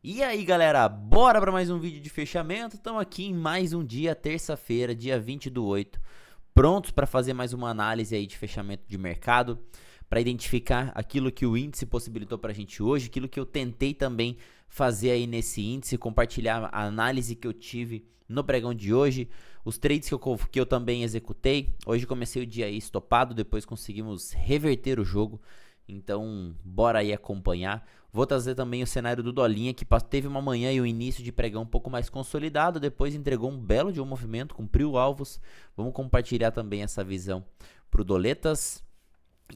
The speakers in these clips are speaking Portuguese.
E aí galera, bora para mais um vídeo de fechamento. Estamos aqui em mais um dia, terça-feira, dia 20/8, prontos para fazer mais uma análise aí de fechamento de mercado, para identificar aquilo que o índice possibilitou para a gente hoje, aquilo que eu tentei também fazer aí nesse índice, compartilhar a análise que eu tive no pregão de hoje, os trades que eu também executei. Hoje comecei o dia aí estopado, depois conseguimos reverter o jogo. Então, bora aí acompanhar. Vou trazer também o cenário do Dolinha, que teve uma manhã e o início de pregão um pouco mais consolidado, depois entregou um belo de um movimento, cumpriu alvos. Vamos compartilhar também essa visão pro Doletas.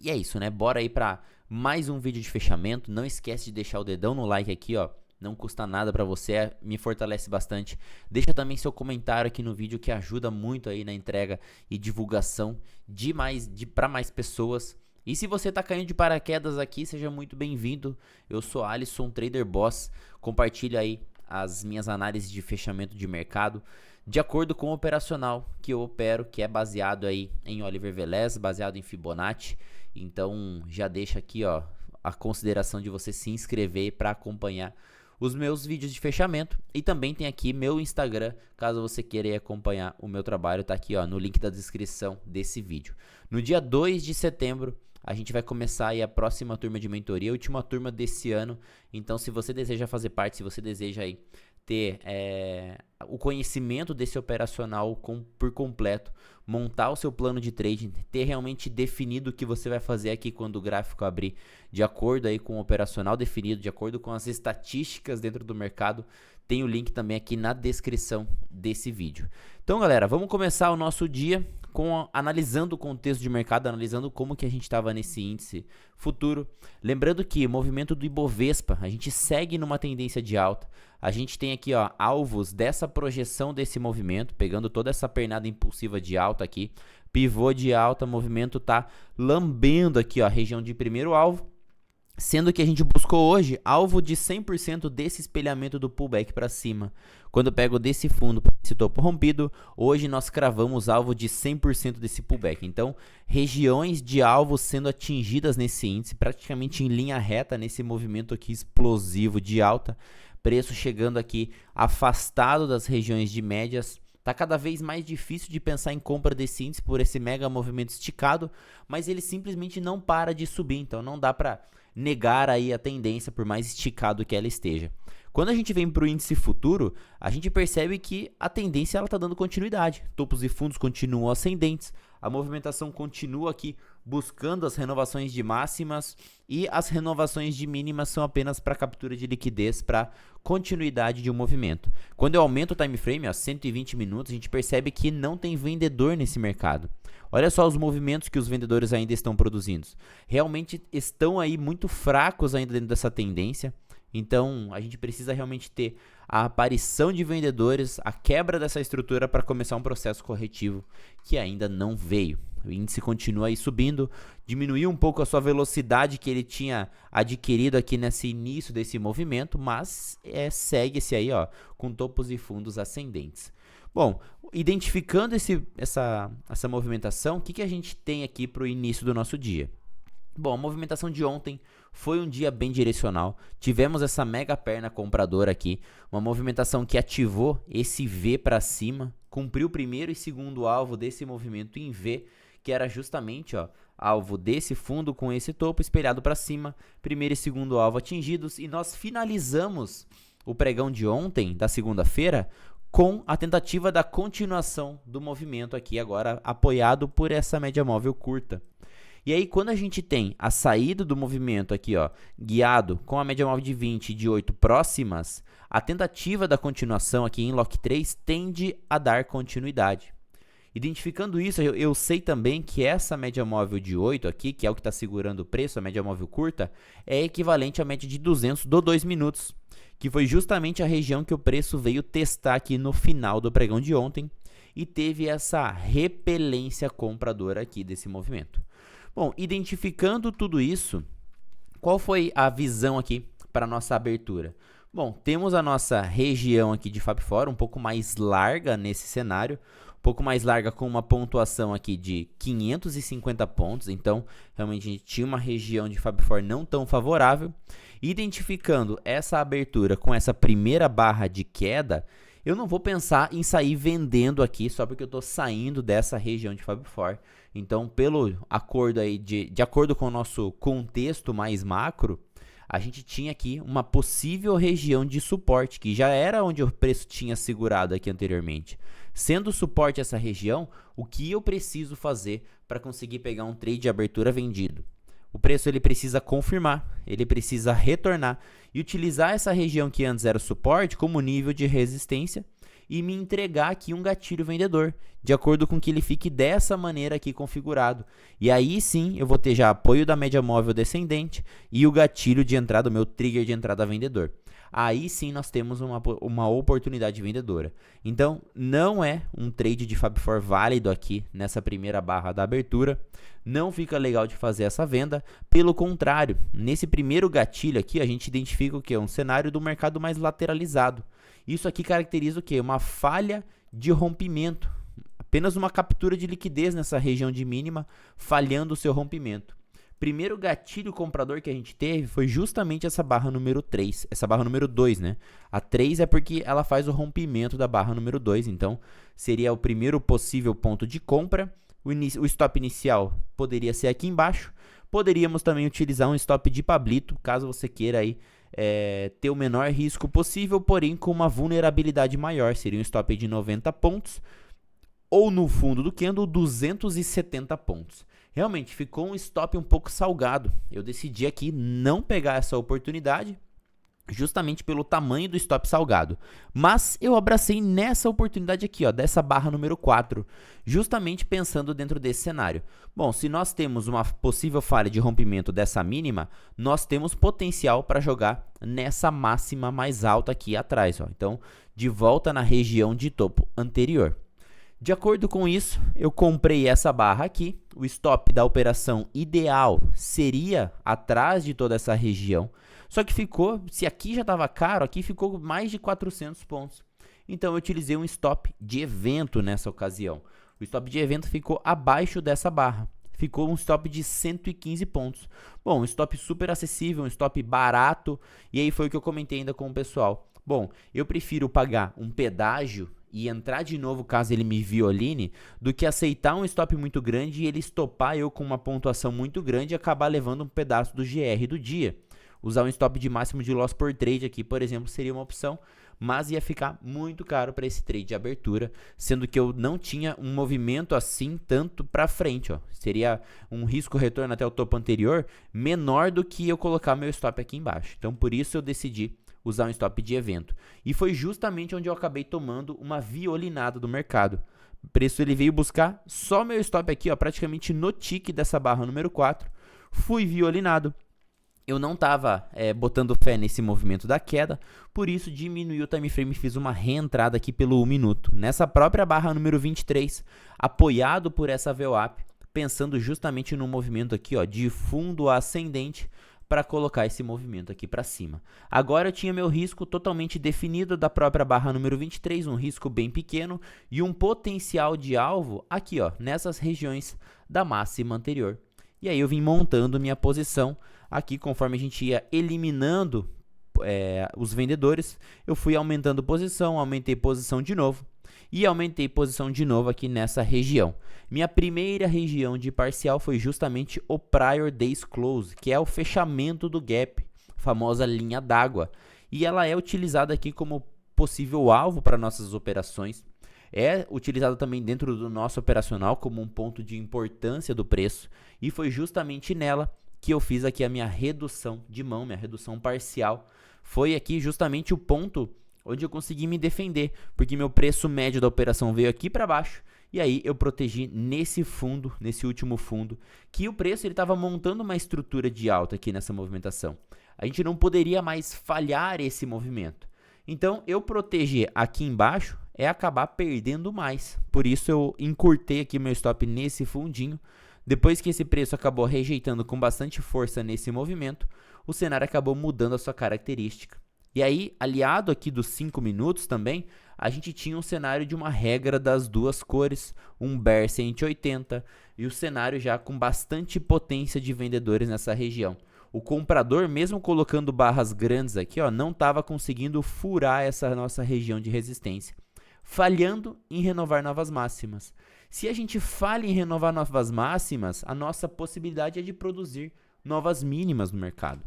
E é isso, né? Bora aí para mais um vídeo de fechamento. Não esquece de deixar o dedão no like aqui, ó. Não custa nada para você, me fortalece bastante. Deixa também seu comentário aqui no vídeo, que ajuda muito aí na entrega e divulgação para mais pessoas. E se você está caindo de paraquedas aqui, seja muito bem-vindo. Eu sou Alisson, Trader Boss. Compartilho aí as minhas análises de fechamento de mercado de acordo com o operacional que eu opero, que é baseado aí em Oliver Velez, baseado em Fibonacci. Então já deixa aqui, ó, a consideração de você se inscrever para acompanhar os meus vídeos de fechamento. E também tem aqui meu Instagram, caso você queira acompanhar o meu trabalho, tá aqui, ó, no link da descrição desse vídeo. No dia 2 de setembro, a gente vai começar aí a próxima turma de mentoria, a última turma desse ano. Então, se você deseja fazer parte, se você deseja aí ter o conhecimento desse operacional por completo, montar o seu plano de trading, ter realmente definido o que você vai fazer aqui quando o gráfico abrir, de acordo aí com o operacional definido, de acordo com as estatísticas dentro do mercado, tem o link também aqui na descrição desse vídeo. Então, galera, vamos começar o nosso dia analisando o contexto de mercado, analisando como que a gente estava nesse índice futuro. Lembrando que o movimento do Ibovespa, a gente segue numa tendência de alta. A gente tem aqui, ó, alvos dessa projeção desse movimento, pegando toda essa pernada impulsiva de alta aqui, pivô de alta, movimento tá lambendo aqui, ó, a região de primeiro alvo. Sendo que a gente buscou hoje alvo de 100% desse espelhamento do pullback para cima. Quando eu pego desse fundo para esse topo rompido, hoje nós cravamos alvo de 100% desse pullback. Então, regiões de alvo sendo atingidas nesse índice, praticamente em linha reta nesse movimento aqui explosivo de alta. Preço chegando aqui afastado das regiões de médias. Tá cada vez mais difícil de pensar em compra desse índice por esse mega movimento esticado, mas ele simplesmente não para de subir, então não dá para negar aí a tendência por mais esticado que ela esteja. Quando a gente vem para o índice futuro, a gente percebe que a tendência ela está dando continuidade. Topos e fundos continuam ascendentes, a movimentação continua aqui buscando as renovações de máximas e as renovações de mínimas são apenas para captura de liquidez, para continuidade de um movimento. Quando eu aumento o time frame a 120 minutos, a gente percebe que não tem vendedor nesse mercado. Olha só os movimentos que os vendedores ainda estão produzindo. Realmente estão aí muito fracos ainda dentro dessa tendência. Então, a gente precisa realmente ter a aparição de vendedores, a quebra dessa estrutura para começar um processo corretivo que ainda não veio. O índice continua aí subindo, diminuiu um pouco a sua velocidade que ele tinha adquirido aqui nesse início desse movimento, mas segue-se aí, ó, com topos e fundos ascendentes. Bom, identificando essa movimentação, o que a gente tem aqui para o início do nosso dia? Bom, a movimentação de ontem foi um dia bem direcional. Tivemos essa mega perna compradora aqui, uma movimentação que ativou esse V para cima, cumpriu o primeiro e segundo alvo desse movimento em V, que era justamente, ó, alvo desse fundo com esse topo espelhado para cima, primeiro e segundo alvo atingidos, e nós finalizamos o pregão de ontem, da segunda-feira, com a tentativa da continuação do movimento aqui, agora apoiado por essa média móvel curta. E aí, quando a gente tem a saída do movimento aqui, ó, guiado com a média móvel de 20 e de 8 próximas, a tentativa da continuação aqui em Lock 3 tende a dar continuidade. Identificando isso, eu sei também que essa média móvel de 8 aqui, que é o que está segurando o preço, a média móvel curta, é equivalente à média de 200 do 2 minutos, que foi justamente a região que o preço veio testar aqui no final do pregão de ontem e teve essa repelência compradora aqui desse movimento. Bom, identificando tudo isso, qual foi a visão aqui para a nossa abertura? Bom, temos a nossa região aqui de Fab Four um pouco mais larga nesse cenário, um pouco mais larga com uma pontuação aqui de 550 pontos, então realmente a gente tinha uma região de Fab Four não tão favorável. Identificando essa abertura com essa primeira barra de queda, eu não vou pensar em sair vendendo aqui só porque eu estou saindo dessa região de Fab Four. Então, pelo acordo aí de acordo com o nosso contexto mais macro, a gente tinha aqui uma possível região de suporte, que já era onde o preço tinha segurado aqui anteriormente. Sendo suporte essa região, o que eu preciso fazer para conseguir pegar um trade de abertura vendido? O preço ele precisa confirmar, ele precisa retornar e utilizar essa região que antes era suporte como nível de resistência e me entregar aqui um gatilho vendedor, de acordo com que ele fique dessa maneira aqui configurado. E aí sim eu vou ter já apoio da média móvel descendente e o gatilho de entrada, o meu trigger de entrada vendedor. Aí sim nós temos uma oportunidade vendedora. Então não é um trade de Fab Four válido aqui nessa primeira barra da abertura. Não fica legal de fazer essa venda. Pelo contrário, nesse primeiro gatilho aqui a gente identifica o que? Um cenário do mercado mais lateralizado. Isso aqui caracteriza o que? Uma falha de rompimento. Apenas uma captura de liquidez nessa região de mínima, falhando o seu rompimento. Primeiro gatilho comprador que a gente teve foi justamente essa barra número 3, essa barra número 2, né? A 3 é porque ela faz o rompimento da barra número 2, então seria o primeiro possível ponto de compra. O stop inicial poderia ser aqui embaixo. Poderíamos também utilizar um stop de Pablito, caso você queira aí ter o menor risco possível, porém com uma vulnerabilidade maior. Seria um stop de 90 pontos ou no fundo do candle 270 pontos. Realmente ficou um stop um pouco salgado. Eu decidi aqui não pegar essa oportunidade justamente pelo tamanho do stop salgado. Mas eu abracei nessa oportunidade aqui, ó, dessa barra número 4, justamente pensando dentro desse cenário. Bom, se nós temos uma possível falha de rompimento dessa mínima, nós temos potencial para jogar nessa máxima mais alta aqui atrás, ó. Então, de volta na região de topo anterior. De acordo com isso, eu comprei essa barra aqui. O stop da operação ideal seria atrás de toda essa região. Só que ficou, se aqui já estava caro, aqui ficou mais de 400 pontos. Então eu utilizei um stop de evento nessa ocasião. O stop de evento ficou abaixo dessa barra. Ficou um stop de 115 pontos. Bom, um stop super acessível, um stop barato. E aí foi o que eu comentei ainda com o pessoal. Bom, eu prefiro pagar um pedágio e entrar de novo caso ele me violine, do que aceitar um stop muito grande e ele estopar eu com uma pontuação muito grande e acabar levando um pedaço do GR do dia. Usar um stop de máximo de loss por trade aqui, por exemplo, seria uma opção, mas ia ficar muito caro para esse trade de abertura, sendo que eu não tinha um movimento assim tanto para frente, ó. Seria um risco retorno até o topo anterior menor do que eu colocar meu stop aqui embaixo. Então, por isso eu decidi usar um stop de evento. E foi justamente onde eu acabei tomando uma violinada do mercado. O preço ele veio buscar só meu stop aqui, ó, praticamente no tique dessa barra número 4. Fui violinado. Eu não estava botando fé nesse movimento da queda, por isso diminui o time frame e fiz uma reentrada aqui pelo 1 minuto. Nessa própria barra número 23, apoiado por essa VWAP, pensando justamente no movimento aqui, ó, de fundo ascendente, para colocar esse movimento aqui para cima. Agora eu tinha meu risco totalmente definido da própria barra número 23, um risco bem pequeno e um potencial de alvo aqui, ó, nessas regiões da máxima anterior. E aí eu vim montando minha posição aqui conforme a gente ia eliminando os vendedores, eu fui aumentando posição, aumentei posição de novo e aumentei posição de novo aqui nessa região. Minha primeira região de parcial foi justamente o Prior Days Close, que é o fechamento do gap, famosa linha d'água, e ela é utilizada aqui como possível alvo para nossas operações. É utilizada também dentro do nosso operacional como um ponto de importância do preço, e foi justamente nela que eu fiz aqui a minha redução de mão, minha redução parcial. Foi aqui justamente o ponto onde eu consegui me defender, porque meu preço médio da operação veio aqui para baixo, e aí eu protegi nesse fundo, nesse último fundo, que o preço estava montando uma estrutura de alta aqui nessa movimentação. A gente não poderia mais falhar esse movimento. Então, eu proteger aqui embaixo é acabar perdendo mais. Por isso, eu encurtei aqui meu stop nesse fundinho. Depois que esse preço acabou rejeitando com bastante força nesse movimento, o cenário acabou mudando a sua característica. E aí, aliado aqui dos 5 minutos também, a gente tinha um cenário de uma regra das duas cores, um bear 180 e o cenário já com bastante potência de vendedores nessa região. o comprador, mesmo colocando barras grandes aqui, ó, não estava conseguindo furar essa nossa região de resistência, falhando em renovar novas máximas. Se a gente falha em renovar novas máximas, a nossa possibilidade é de produzir novas mínimas no mercado.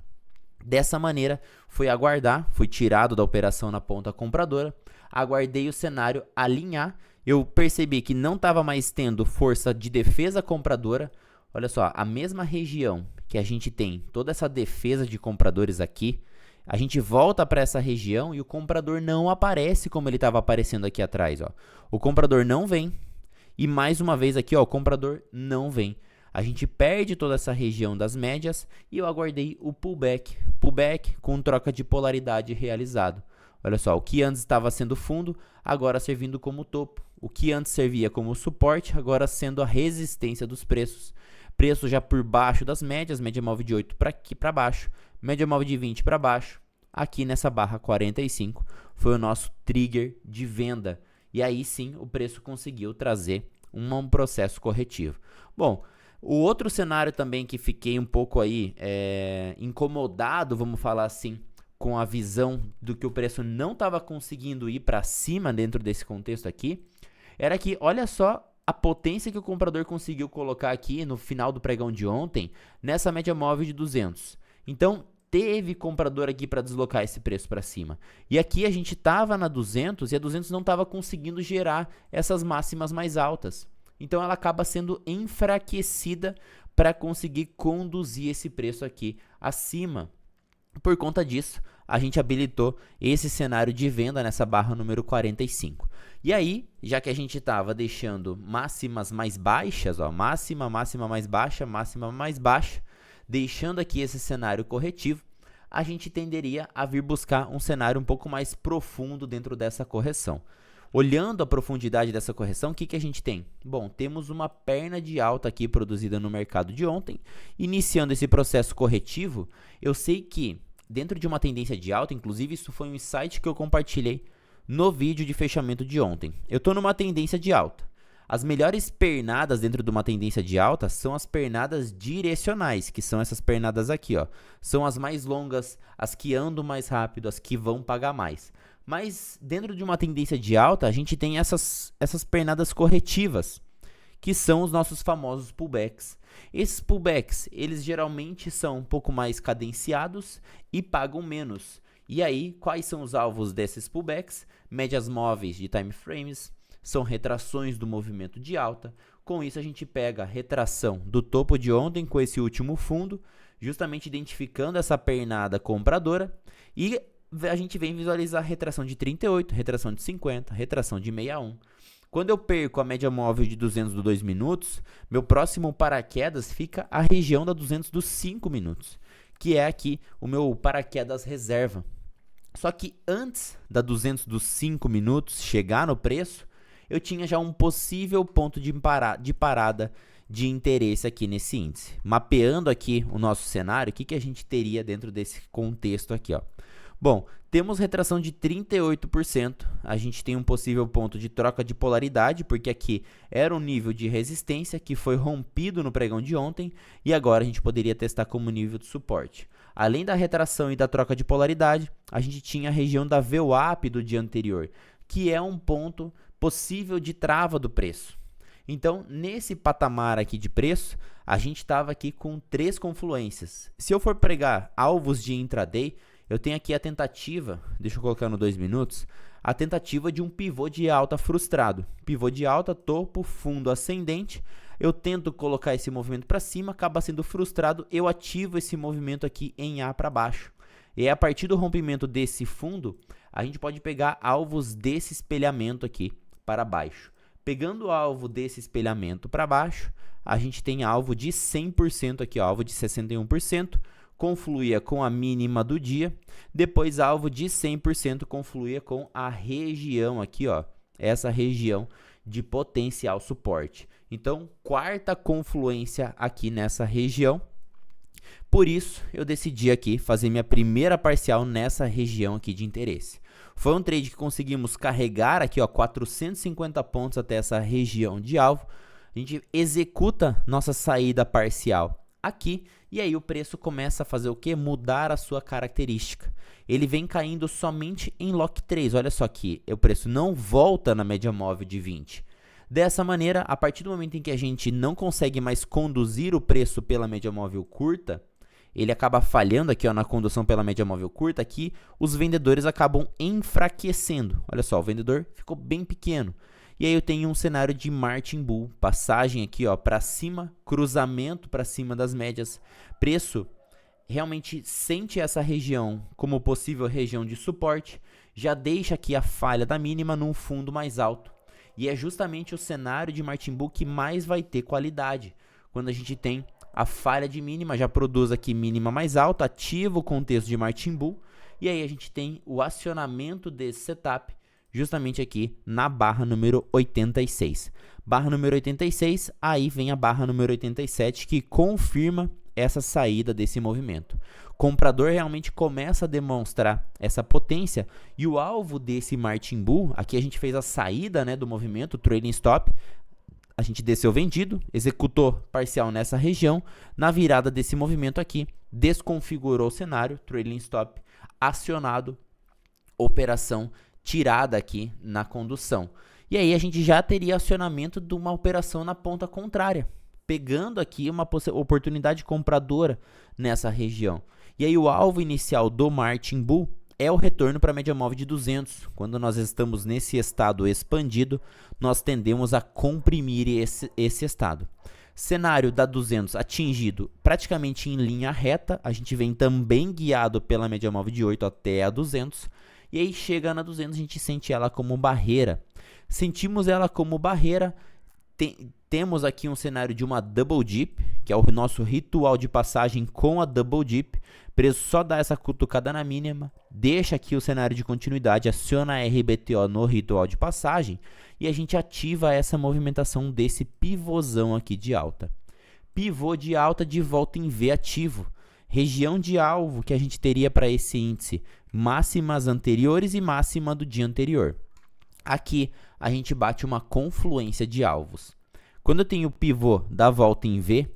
Dessa maneira, foi aguardar, fui tirado da operação na ponta compradora, aguardei o cenário alinhar, eu percebi que não estava mais tendo força de defesa compradora. Olha só, a mesma região que a gente tem toda essa defesa de compradores aqui, a gente volta para essa região e o comprador não aparece como ele estava aparecendo aqui atrás. Ó. O comprador não vem e mais uma vez aqui, ó, o comprador não vem. A gente perde toda essa região das médias e eu aguardei o pullback com troca de polaridade realizado. Olha só, o que antes estava sendo fundo, agora servindo como topo. O que antes servia como suporte, agora sendo a resistência dos preços. Preço já por baixo das médias, média móvel de 8 para aqui para baixo, média móvel de 20 para baixo. Aqui nessa barra 45 foi o nosso trigger de venda. E aí sim o preço conseguiu trazer um processo corretivo. Bom, o outro cenário também que fiquei um pouco aí incomodado, vamos falar assim, com a visão do que o preço não estava conseguindo ir para cima dentro desse contexto aqui, era que, olha só a potência que o comprador conseguiu colocar aqui no final do pregão de ontem, nessa média móvel de 200. Então, teve comprador aqui para deslocar esse preço para cima. E aqui a gente estava na 200 e a 200 não estava conseguindo gerar essas máximas mais altas. Então, ela acaba sendo enfraquecida para conseguir conduzir esse preço aqui acima. Por conta disso, a gente habilitou esse cenário de venda nessa barra número 45. E aí, já que a gente estava deixando máximas mais baixas, ó, máxima mais baixa, máxima mais baixa, deixando aqui esse cenário corretivo, a gente tenderia a vir buscar um cenário um pouco mais profundo dentro dessa correção. Olhando a profundidade dessa correção, o que a gente tem? Bom, temos uma perna de alta aqui produzida no mercado de ontem. Iniciando esse processo corretivo, eu sei que dentro de uma tendência de alta, inclusive isso foi um insight que eu compartilhei no vídeo de fechamento de ontem. Eu estou numa tendência de alta. As melhores pernadas dentro de uma tendência de alta são as pernadas direcionais, que são essas pernadas aqui, ó. São as mais longas, as que andam mais rápido, as que vão pagar mais. Mas dentro de uma tendência de alta, a gente tem essas pernadas corretivas, que são os nossos famosos pullbacks. Esses pullbacks, eles geralmente são um pouco mais cadenciados e pagam menos. E aí, quais são os alvos desses pullbacks? Médias móveis de time frames, são retrações do movimento de alta. Com isso, a gente pega a retração do topo de ontem com esse último fundo, justamente identificando essa pernada compradora, e a gente vem visualizar retração de 38, retração de 50, retração de 61. Quando eu perco a média móvel de 200 dos 2 minutos, meu próximo paraquedas fica a região da 200 dos 5 minutos, que é aqui o meu paraquedas reserva. Só que antes da 200 dos 5 minutos chegar no preço, eu tinha já um possível ponto de parada de interesse aqui nesse índice. Mapeando aqui o nosso cenário, o que a gente teria dentro desse contexto aqui, ó? Bom, temos retração de 38%, a gente tem um possível ponto de troca de polaridade, porque aqui era um nível de resistência que foi rompido no pregão de ontem, e agora a gente poderia testar como nível de suporte. Além da retração e da troca de polaridade, a gente tinha a região da VWAP do dia anterior, que é um ponto possível de trava do preço. Então, nesse patamar aqui de preço, a gente estava aqui com 3 confluências. Se eu for pregar alvos de intraday, eu tenho aqui a tentativa, deixa eu colocar no 2 minutos, a tentativa de um pivô de alta frustrado. Pivô de alta, topo, fundo ascendente. Eu tento colocar esse movimento para cima, acaba sendo frustrado, eu ativo esse movimento aqui em A para baixo. E a partir do rompimento desse fundo, a gente pode pegar alvos desse espelhamento aqui para baixo. Pegando o alvo desse espelhamento para baixo, a gente tem alvo de 100% aqui, ó, alvo de 61%, confluía com a mínima do dia, depois alvo de 100% confluía com a região aqui, ó, essa região de potencial suporte. Então, quarta confluência aqui nessa região. Por isso, eu decidi aqui fazer minha primeira parcial nessa região aqui de interesse. Foi um trade que conseguimos carregar aqui, ó, 450 pontos até essa região de alvo. A gente executa nossa saída parcial aqui, e aí o preço começa a fazer o que? Mudar a sua característica. Ele vem caindo somente em Lock 3, olha só aqui, o preço não volta na média móvel de 20. Dessa maneira, a partir do momento em que a gente não consegue mais conduzir o preço pela média móvel curta, ele acaba falhando aqui ó, na condução pela média móvel curta, aqui os vendedores acabam enfraquecendo. Olha só, o vendedor ficou bem pequeno. E aí eu tenho um cenário de Martin Bull, passagem aqui para cima, cruzamento para cima das médias. Preço realmente sente essa região como possível região de suporte, já deixa aqui a falha da mínima num fundo mais alto. E é justamente o cenário de Martin Bull que mais vai ter qualidade. Quando a gente tem a falha de mínima, já produz aqui mínima mais alta, ativa o contexto de Martin Bull. E aí a gente tem o acionamento desse setup justamente aqui na barra número 86. Barra número 86, aí vem a barra número 87 que confirma essa saída desse movimento. O comprador realmente começa a demonstrar essa potência e o alvo desse Martin Bull, aqui a gente fez a saída do movimento, o trailing stop, a gente desceu vendido, executou parcial nessa região, na virada desse movimento aqui, desconfigurou o cenário, trailing stop acionado, operação tirada aqui na condução. E aí a gente já teria acionamento de uma operação na ponta contrária, pegando aqui uma oportunidade compradora nessa região. E aí o alvo inicial do Martin Bull é o retorno para a média móvel de 200. Quando nós estamos nesse estado expandido, nós tendemos a comprimir esse estado. Cenário da 200 atingido praticamente em linha reta, a gente vem também guiado pela média móvel de 8 até a 200. E aí chega na 200, a gente sente ela como barreira. Sentimos ela como barreira, temos aqui um cenário de uma double dip, que é o nosso ritual de passagem com a double dip. Preço só dá essa cutucada na mínima, deixa aqui o cenário de continuidade, aciona a RBTO no ritual de passagem e a gente ativa essa movimentação desse pivôzão aqui de alta. Pivô de alta de volta em V ativo. Região de alvo que a gente teria para esse índice, máximas anteriores e máxima do dia anterior. Aqui a gente bate uma confluência de alvos. Quando eu tenho o pivô da volta em V,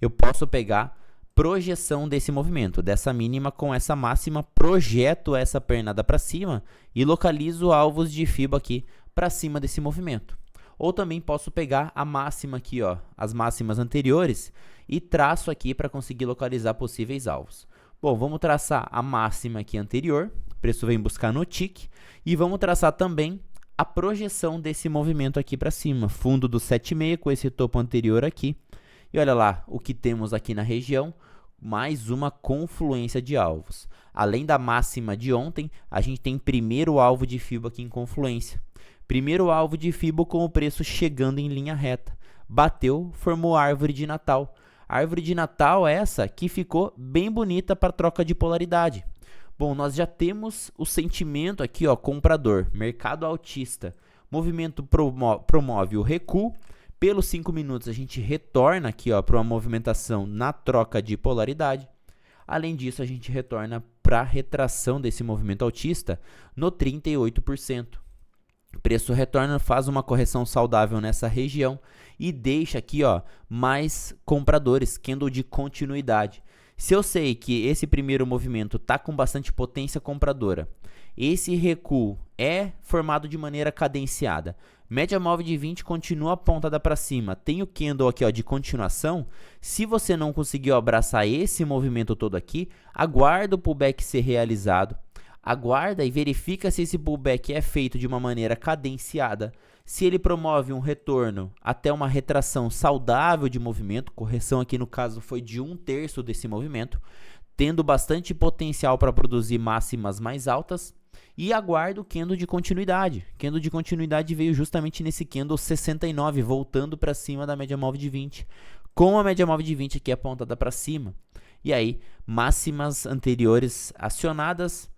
eu posso pegar projeção desse movimento, dessa mínima com essa máxima, projeto essa pernada para cima e localizo alvos de FIBA aqui para cima desse movimento. Ou também posso pegar a máxima aqui, as máximas anteriores e traço aqui para conseguir localizar possíveis alvos. Bom, vamos traçar a máxima aqui anterior, o preço vem buscar no tick, e vamos traçar também a projeção desse movimento aqui para cima, fundo do 7,6 com esse topo anterior aqui. E olha lá o que temos aqui na região, mais uma confluência de alvos. Além da máxima de ontem, a gente tem primeiro alvo de FIBO aqui em confluência. Primeiro alvo de FIBO com o preço chegando em linha reta. Bateu, formou árvore de Natal. Árvore de Natal essa que ficou bem bonita para troca de polaridade. Bom, nós já temos o sentimento aqui, comprador, mercado altista. Movimento promove o recuo. Pelos 5 minutos a gente retorna aqui para uma movimentação na troca de polaridade. Além disso, a gente retorna para a retração desse movimento altista no 38%. O preço retorna, faz uma correção saudável nessa região e deixa aqui mais compradores, candle de continuidade. Se eu sei que esse primeiro movimento está com bastante potência compradora, esse recuo é formado de maneira cadenciada, média móvel de 20 continua apontada para cima, tem o candle aqui de continuação. Se você não conseguiu abraçar esse movimento todo aqui, aguarda o pullback ser realizado, aguarda e verifica se esse pullback é feito de uma maneira cadenciada, se ele promove um retorno até uma retração saudável de movimento, correção aqui no caso foi de 1/3 desse movimento, tendo bastante potencial para produzir máximas mais altas, e aguardo o candle de continuidade. O candle de continuidade veio justamente nesse candle 69, voltando para cima da média móvel de 20, com a média móvel de 20 aqui apontada para cima. E aí, máximas anteriores acionadas.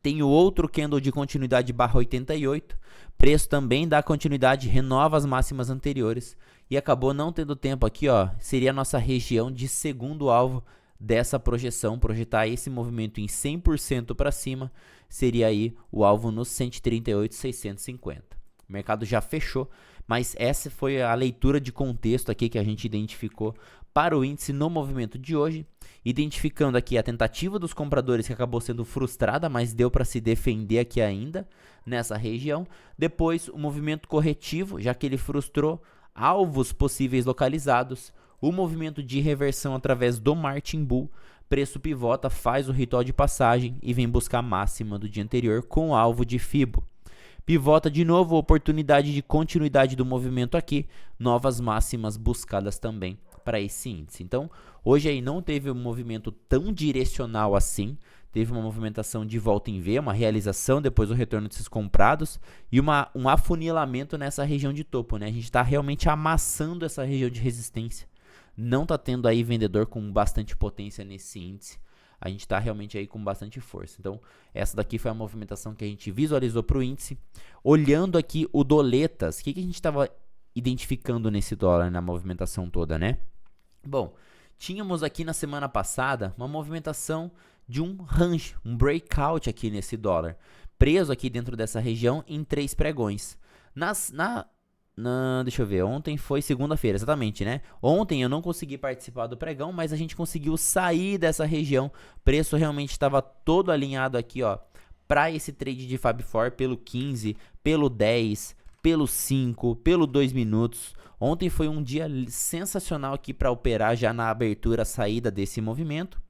Tem o outro candle de continuidade barra 88, preço também dá continuidade, renova as máximas anteriores e acabou não tendo tempo aqui, seria a nossa região de segundo alvo dessa projeção, projetar esse movimento em 100% para cima, seria aí o alvo nos 138,650. O mercado já fechou, mas essa foi a leitura de contexto aqui que a gente identificou para o índice no movimento de hoje, identificando aqui a tentativa dos compradores que acabou sendo frustrada, mas deu para se defender aqui ainda nessa região. Depois o movimento corretivo, já que ele frustrou alvos possíveis localizados, o movimento de reversão através do Martin Bull, preço pivota, faz o ritual de passagem e vem buscar a máxima do dia anterior com alvo de Fibo. Pivota de novo, oportunidade de continuidade do movimento aqui, novas máximas buscadas também para esse índice. Então, hoje aí não teve um movimento tão direcional assim, teve uma movimentação de volta em V, uma realização depois do retorno desses comprados e um afunilamento nessa região de topo, né? A gente está realmente amassando essa região de resistência, não está tendo aí vendedor com bastante potência nesse índice. A gente está realmente aí com bastante força. Então, essa daqui foi a movimentação que a gente visualizou para o índice. Olhando aqui o doletas, o que a gente estava identificando nesse dólar na movimentação toda, né? Bom, tínhamos aqui na semana passada uma movimentação de um range, um breakout aqui nesse dólar, preso aqui dentro dessa região em 3 pregões. Deixa eu ver, ontem foi segunda-feira, exatamente, né? Ontem eu não consegui participar do pregão, mas a gente conseguiu sair dessa região. O preço realmente estava todo alinhado aqui, ó, para esse trade de Fab4 pelo 15, pelo 10, pelo 5, pelo 2 minutos. Ontem foi um dia sensacional aqui para operar já na abertura, saída desse movimento.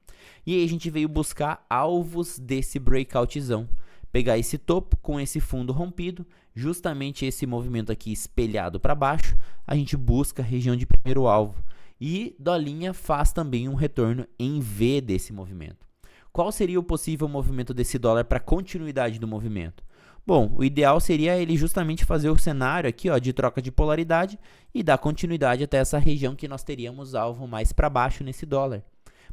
E aí a gente veio buscar alvos desse breakoutzão. Pegar esse topo com esse fundo rompido, justamente esse movimento aqui espelhado para baixo, a gente busca a região de primeiro alvo. E dolinha faz também um retorno em V desse movimento. Qual seria o possível movimento desse dólar para continuidade do movimento? Bom, o ideal seria ele justamente fazer o cenário aqui, ó, de troca de polaridade e dar continuidade até essa região que nós teríamos alvo mais para baixo nesse dólar.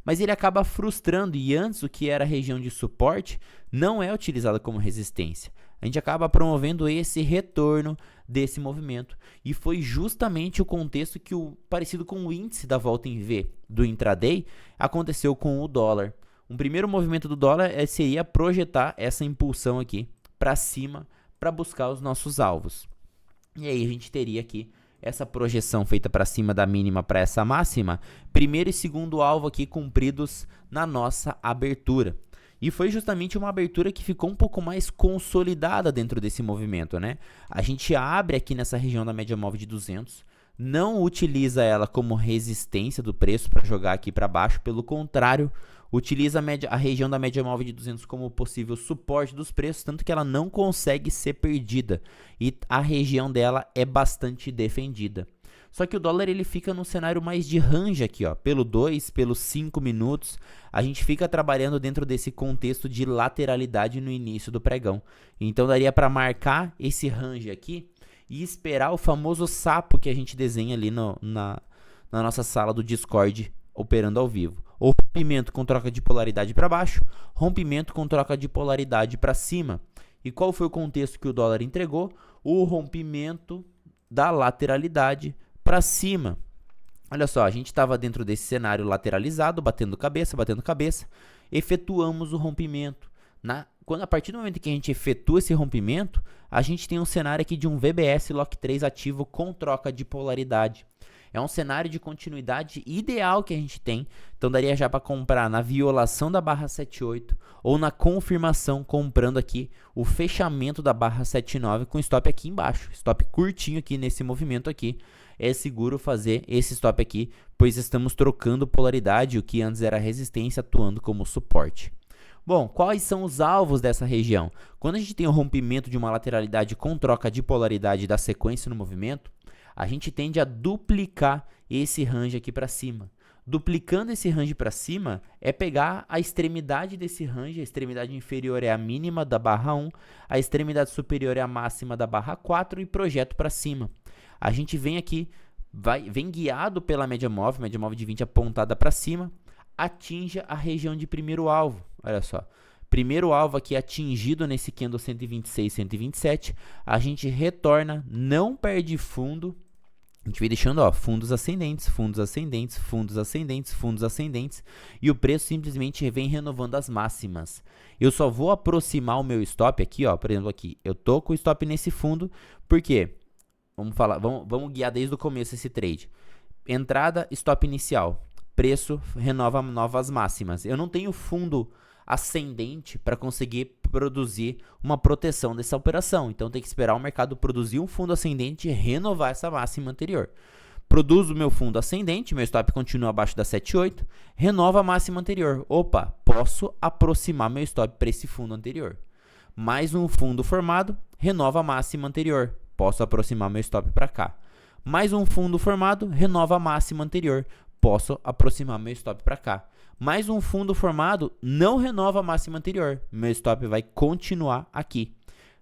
Mas ele acaba frustrando e antes o que era a região de suporte não é utilizado como resistência. A gente acaba promovendo esse retorno desse movimento e foi justamente o contexto que parecido com o índice da volta em V do intraday aconteceu com o dólar. Um primeiro movimento do dólar seria projetar essa impulsão aqui para cima para buscar os nossos alvos. E aí a gente teria aqui essa projeção feita para cima da mínima para essa máxima, primeiro e segundo alvo aqui cumpridos na nossa abertura. E foi justamente uma abertura que ficou um pouco mais consolidada dentro desse movimento, né? A gente abre aqui nessa região da média móvel de 200, não utiliza ela como resistência do preço para jogar aqui para baixo, pelo contrário, utiliza a região da média móvel de 200 como possível suporte dos preços, tanto que ela não consegue ser perdida e a região dela é bastante defendida. Só que o dólar ele fica num cenário mais de range aqui, ó, pelo 2, pelos 5 minutos, a gente fica trabalhando dentro desse contexto de lateralidade no início do pregão. Então daria para marcar esse range aqui e esperar o famoso sapo que a gente desenha ali na nossa sala do Discord operando ao vivo. O rompimento com troca de polaridade para baixo, rompimento com troca de polaridade para cima. E qual foi o contexto que o dólar entregou? O rompimento da lateralidade para cima. Olha só, a gente estava dentro desse cenário lateralizado, batendo cabeça, efetuamos o rompimento. A partir do momento que a gente efetua esse rompimento, a gente tem um cenário aqui de um VBS Lock 3 ativo com troca de polaridade. É um cenário de continuidade ideal que a gente tem, então daria já para comprar na violação da barra 78 ou na confirmação comprando aqui o fechamento da barra 79 com stop aqui embaixo, stop curtinho aqui nesse movimento aqui. É seguro fazer esse stop aqui, pois estamos trocando polaridade, o que antes era resistência atuando como suporte. Bom, quais são os alvos dessa região? Quando a gente tem o rompimento de uma lateralidade com troca de polaridade da sequência no movimento, a gente tende a duplicar esse range aqui para cima. Duplicando esse range para cima é pegar a extremidade desse range, a extremidade inferior é a mínima da barra 1, a extremidade superior é a máxima da barra 4 e projeto para cima. A gente vem aqui, vem guiado pela média móvel de 20 apontada para cima, atinja a região de primeiro alvo. Olha só, primeiro alvo aqui atingido nesse candle 126, 127, a gente retorna, não perde fundo, a gente vem deixando ó, fundos ascendentes, fundos ascendentes, fundos ascendentes, fundos ascendentes, e o preço simplesmente vem renovando as máximas. Eu só vou aproximar o meu stop aqui, ó, por exemplo aqui, eu tô com o stop nesse fundo, porque, vamos guiar desde o começo esse trade. entrada, stop inicial, preço renova novas máximas. Eu não tenho fundo ascendente para conseguir produzir uma proteção dessa operação, então tem que esperar o mercado produzir um fundo ascendente e renovar essa máxima anterior. Produzo o meu fundo ascendente, meu stop continua abaixo da 7,8, renova a máxima anterior. Opa, posso aproximar meu stop para esse fundo anterior. Mais um fundo formado, renova a máxima anterior. Posso aproximar meu stop para cá. Mais um fundo formado, renova a máxima anterior. Posso aproximar meu stop para cá. Mais um fundo formado, não renova a máxima anterior. Meu stop vai continuar aqui.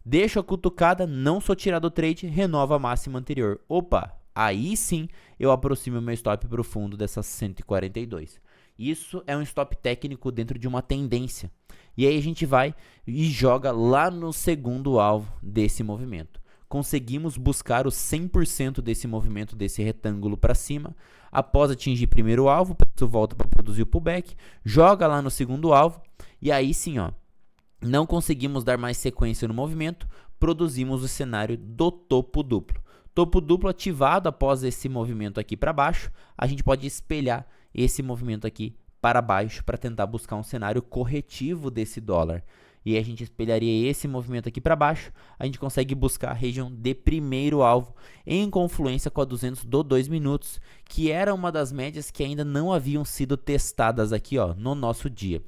Deixo a cutucada, não sou tirado do trade, renova a máxima anterior. Opa, aí sim eu aproximo meu stop para o fundo dessas 142. Isso é um stop técnico dentro de uma tendência. E aí a gente vai e joga lá no segundo alvo desse movimento. Conseguimos buscar o 100% desse movimento, desse retângulo para cima. Após atingir primeiro alvo, o preço volta para produzir o pullback, joga lá no segundo alvo e aí sim, ó, não conseguimos dar mais sequência no movimento, produzimos o cenário do topo duplo. Topo duplo ativado após esse movimento aqui para baixo, a gente pode espelhar esse movimento aqui para baixo para tentar buscar um cenário corretivo desse dólar. E aí a gente espelharia esse movimento aqui para baixo, a gente consegue buscar a região de primeiro alvo em confluência com a 200 do 2 minutos, que era uma das médias que ainda não haviam sido testadas aqui, ó, no nosso dia.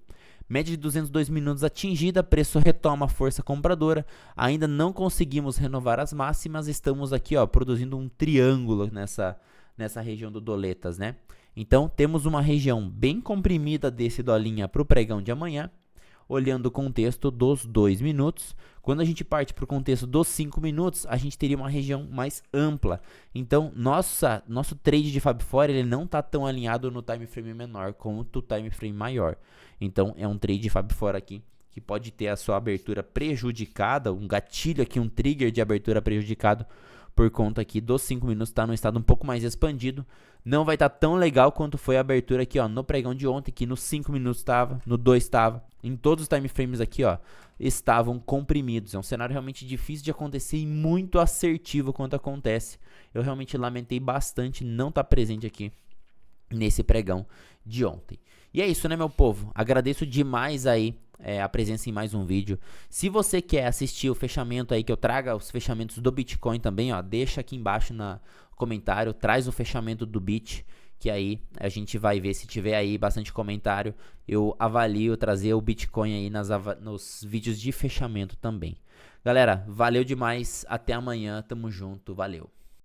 Média de 202 minutos atingida, preço retoma a força compradora, ainda não conseguimos renovar as máximas, estamos aqui, ó, produzindo um triângulo nessa região do doletas, né? Então temos uma região bem comprimida desse dolinha para o pregão de amanhã, olhando o contexto dos 2 minutos. Quando a gente parte para o contexto dos 5 minutos, a gente teria uma região mais ampla. Então, nosso trade de Fab Four, ele não está tão alinhado no time frame menor como no time frame maior. Então, é um trade de Fab Four aqui que pode ter a sua abertura prejudicada, um gatilho aqui, um trigger de abertura prejudicado por conta aqui dos 5 minutos, está num estado um pouco mais expandido. Não vai estar tão legal quanto foi a abertura aqui, ó, no pregão de ontem, que nos 5 minutos estava, no 2 estava, em todos os time frames aqui, ó, estavam comprimidos. É um cenário realmente difícil de acontecer e muito assertivo quando acontece. Eu realmente lamentei bastante não estar presente aqui nesse pregão de ontem. E é isso, né, meu povo? Agradeço demais aí a presença em mais um vídeo. Se você quer assistir o fechamento aí, que eu traga os fechamentos do Bitcoin também, ó, deixa aqui embaixo no comentário, traz o fechamento do Bit, que aí a gente vai ver, se tiver aí bastante comentário, eu avalio trazer o Bitcoin aí nos vídeos de fechamento também. Galera, valeu demais, até amanhã, tamo junto, valeu.